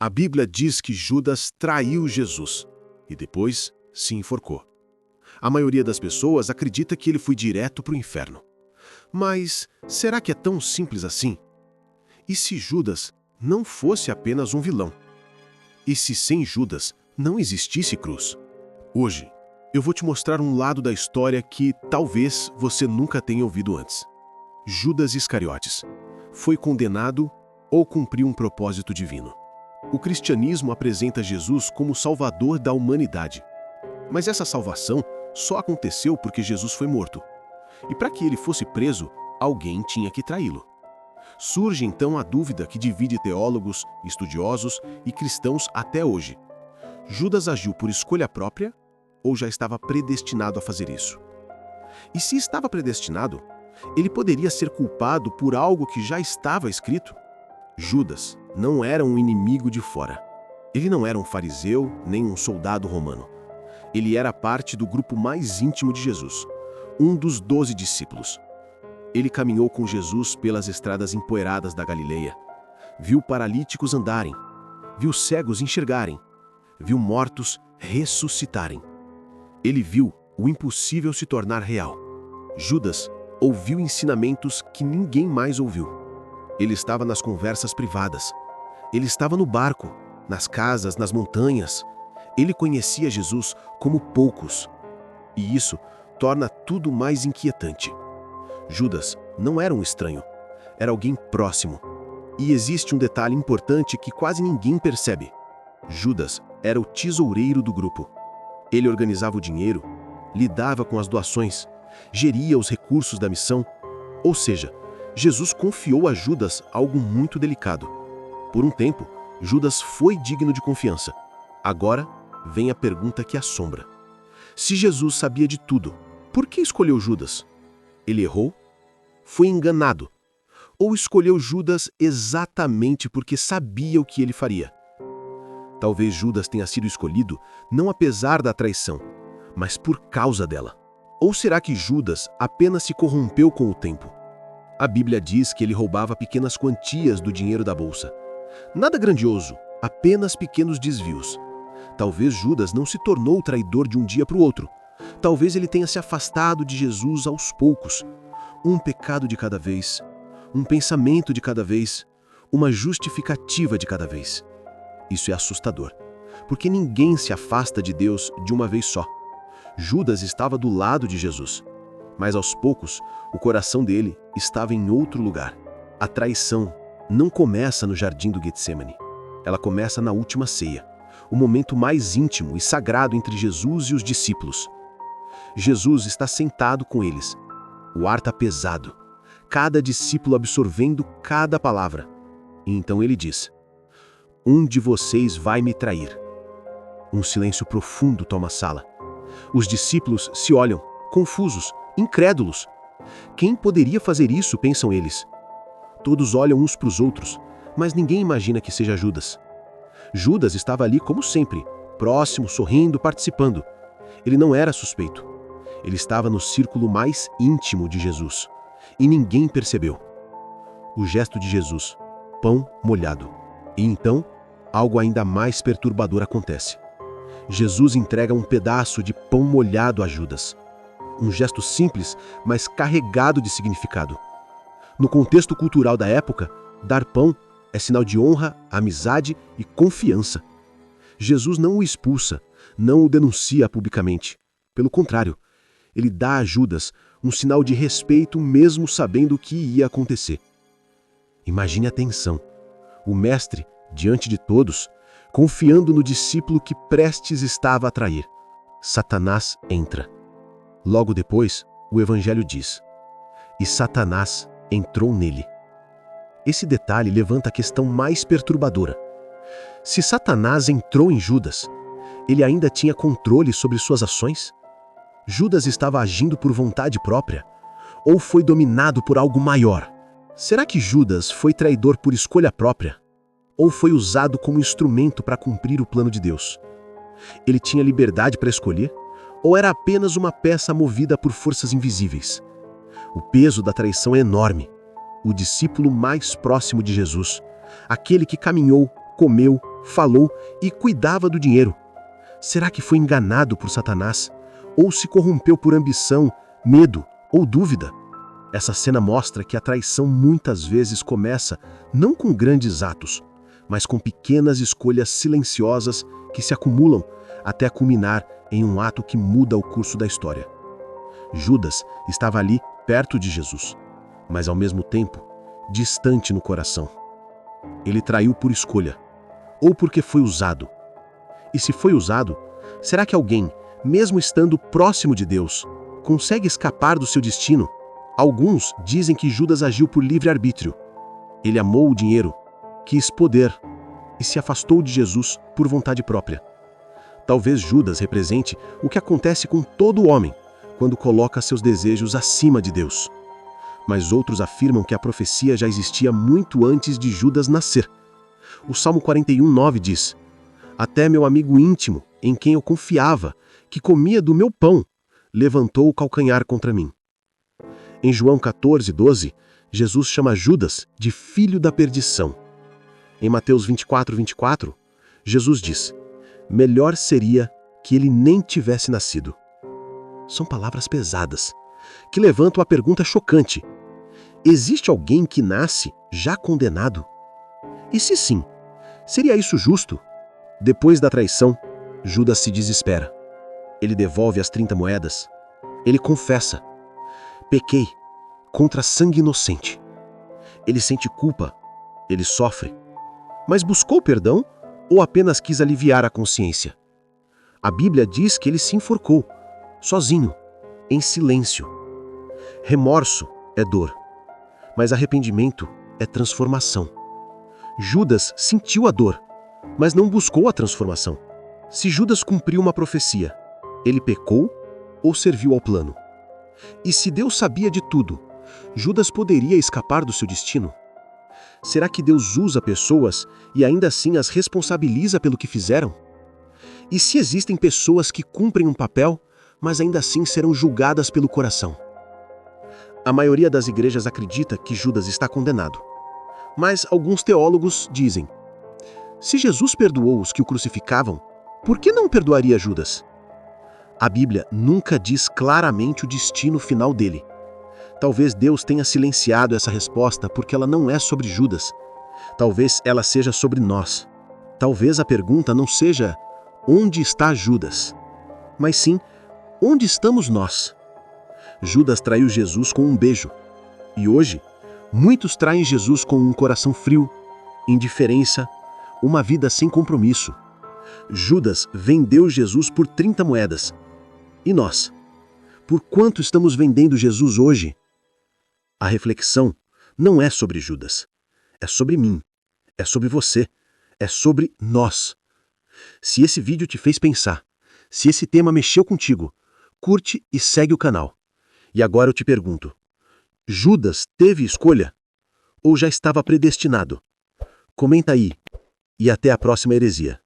A Bíblia diz que Judas traiu Jesus e depois se enforcou. A maioria das pessoas acredita que ele foi direto para o inferno. Mas será que é tão simples assim? E se Judas não fosse apenas um vilão? E se sem Judas não existisse cruz? Hoje, eu vou te mostrar um lado da história que talvez você nunca tenha ouvido antes. Judas Iscariotes foi condenado ou cumpriu um propósito divino? O cristianismo apresenta Jesus como o salvador da humanidade. Mas essa salvação só aconteceu porque Jesus foi morto. E para que ele fosse preso, alguém tinha que traí-lo. Surge então a dúvida que divide teólogos, estudiosos e cristãos até hoje. Judas agiu por escolha própria ou já estava predestinado a fazer isso? E se estava predestinado, ele poderia ser culpado por algo que já estava escrito? Judas não era um inimigo de fora. Ele não era um fariseu nem um soldado romano. Ele era parte do grupo mais íntimo de Jesus, um dos 12 discípulos. Ele caminhou com Jesus pelas estradas empoeiradas da Galileia. Viu paralíticos andarem, viu cegos enxergarem, viu mortos ressuscitarem. Ele viu o impossível se tornar real. Judas ouviu ensinamentos que ninguém mais ouviu. Ele estava nas conversas privadas. Ele estava no barco, nas casas, nas montanhas. Ele conhecia Jesus como poucos. E isso torna tudo mais inquietante. Judas não era um estranho, era alguém próximo. E existe um detalhe importante que quase ninguém percebe. Judas era o tesoureiro do grupo. Ele organizava o dinheiro, lidava com as doações, geria os recursos da missão. Ou seja, Jesus confiou a Judas algo muito delicado. Por um tempo, Judas foi digno de confiança. Agora, vem a pergunta que assombra. Se Jesus sabia de tudo, por que escolheu Judas? Ele errou? Foi enganado? Ou escolheu Judas exatamente porque sabia o que ele faria? Talvez Judas tenha sido escolhido não apesar da traição, mas por causa dela. Ou será que Judas apenas se corrompeu com o tempo? A Bíblia diz que ele roubava pequenas quantias do dinheiro da bolsa. Nada grandioso, apenas pequenos desvios. Talvez Judas não se tornou traidor de um dia para o outro. Talvez ele tenha se afastado de Jesus aos poucos. Um pecado de cada vez, um pensamento de cada vez, uma justificativa de cada vez. Isso é assustador, porque ninguém se afasta de Deus de uma vez só. Judas estava do lado de Jesus, mas aos poucos o coração dele estava em outro lugar. A traição não começa no jardim do Getsemane. Ela começa na última ceia, o momento mais íntimo e sagrado entre Jesus e os discípulos. Jesus está sentado com eles. O ar está pesado, cada discípulo absorvendo cada palavra. E então ele diz: "Um de vocês vai me trair." Um silêncio profundo toma a sala. Os discípulos se olham, confusos, incrédulos. Quem poderia fazer isso, pensam eles. Todos olham uns para os outros, mas ninguém imagina que seja Judas. Judas estava ali como sempre, próximo, sorrindo, participando. Ele não era suspeito. Ele estava no círculo mais íntimo de Jesus. E ninguém percebeu. O gesto de Jesus, pão molhado. E então, algo ainda mais perturbador acontece. Jesus entrega um pedaço de pão molhado a Judas. Um gesto simples, mas carregado de significado. No contexto cultural da época, dar pão é sinal de honra, amizade e confiança. Jesus não o expulsa, não o denuncia publicamente. Pelo contrário, ele dá a Judas um sinal de respeito mesmo sabendo o que ia acontecer. Imagine a tensão. O mestre, diante de todos, confiando no discípulo que prestes estava a trair. Satanás entra. Logo depois, o Evangelho diz: "E Satanás entrou nele." Esse detalhe levanta a questão mais perturbadora. Se Satanás entrou em Judas, ele ainda tinha controle sobre suas ações? Judas estava agindo por vontade própria? Ou foi dominado por algo maior? Será que Judas foi traidor por escolha própria? Ou foi usado como instrumento para cumprir o plano de Deus? Ele tinha liberdade para escolher? Ou era apenas uma peça movida por forças invisíveis? O peso da traição é enorme. O discípulo mais próximo de Jesus, aquele que caminhou, comeu, falou e cuidava do dinheiro. Será que foi enganado por Satanás? Ou se corrompeu por ambição, medo ou dúvida? Essa cena mostra que a traição muitas vezes começa não com grandes atos, mas com pequenas escolhas silenciosas que se acumulam até culminar em um ato que muda o curso da história. Judas estava ali perto de Jesus, mas ao mesmo tempo distante no coração. Ele traiu por escolha, ou porque foi usado. E se foi usado, será que alguém, mesmo estando próximo de Deus, consegue escapar do seu destino? Alguns dizem que Judas agiu por livre-arbítrio. Ele amou o dinheiro, quis poder e se afastou de Jesus por vontade própria. Talvez Judas represente o que acontece com todo homem quando coloca seus desejos acima de Deus. Mas outros afirmam que a profecia já existia muito antes de Judas nascer. O Salmo 41:9 diz: "Até meu amigo íntimo, em quem eu confiava, que comia do meu pão, levantou o calcanhar contra mim." Em João 14:12, Jesus chama Judas de filho da perdição. Em Mateus 24:24, Jesus diz: "Melhor seria que ele nem tivesse nascido." São palavras pesadas, que levantam a pergunta chocante: existe alguém que nasce já condenado? E se sim, seria isso justo? Depois da traição, Judas se desespera. Ele devolve as 30 moedas. Ele confessa: pequei contra sangue inocente. Ele sente culpa, ele sofre. Mas buscou perdão ou apenas quis aliviar a consciência? A Bíblia diz que ele se enforcou, sozinho, em silêncio. Remorso é dor, mas arrependimento é transformação. Judas sentiu a dor, mas não buscou a transformação. Se Judas cumpriu uma profecia, ele pecou ou serviu ao plano? E se Deus sabia de tudo, Judas poderia escapar do seu destino? Será que Deus usa pessoas e ainda assim as responsabiliza pelo que fizeram? E se existem pessoas que cumprem um papel, mas ainda assim serão julgadas pelo coração? A maioria das igrejas acredita que Judas está condenado. Mas alguns teólogos dizem: se Jesus perdoou os que o crucificavam, por que não perdoaria Judas? A Bíblia nunca diz claramente o destino final dele. Talvez Deus tenha silenciado essa resposta porque ela não é sobre Judas. Talvez ela seja sobre nós. Talvez a pergunta não seja onde está Judas, mas sim onde estamos nós. Judas traiu Jesus com um beijo. E hoje, muitos traem Jesus com um coração frio, indiferença, uma vida sem compromisso. Judas vendeu Jesus por 30 moedas. E nós? Por quanto estamos vendendo Jesus hoje? A reflexão não é sobre Judas. É sobre mim. É sobre você. É sobre nós. Se esse vídeo te fez pensar, se esse tema mexeu contigo, curte e segue o canal. E agora eu te pergunto: Judas teve escolha? Ou já estava predestinado? Comenta aí. E até a próxima heresia.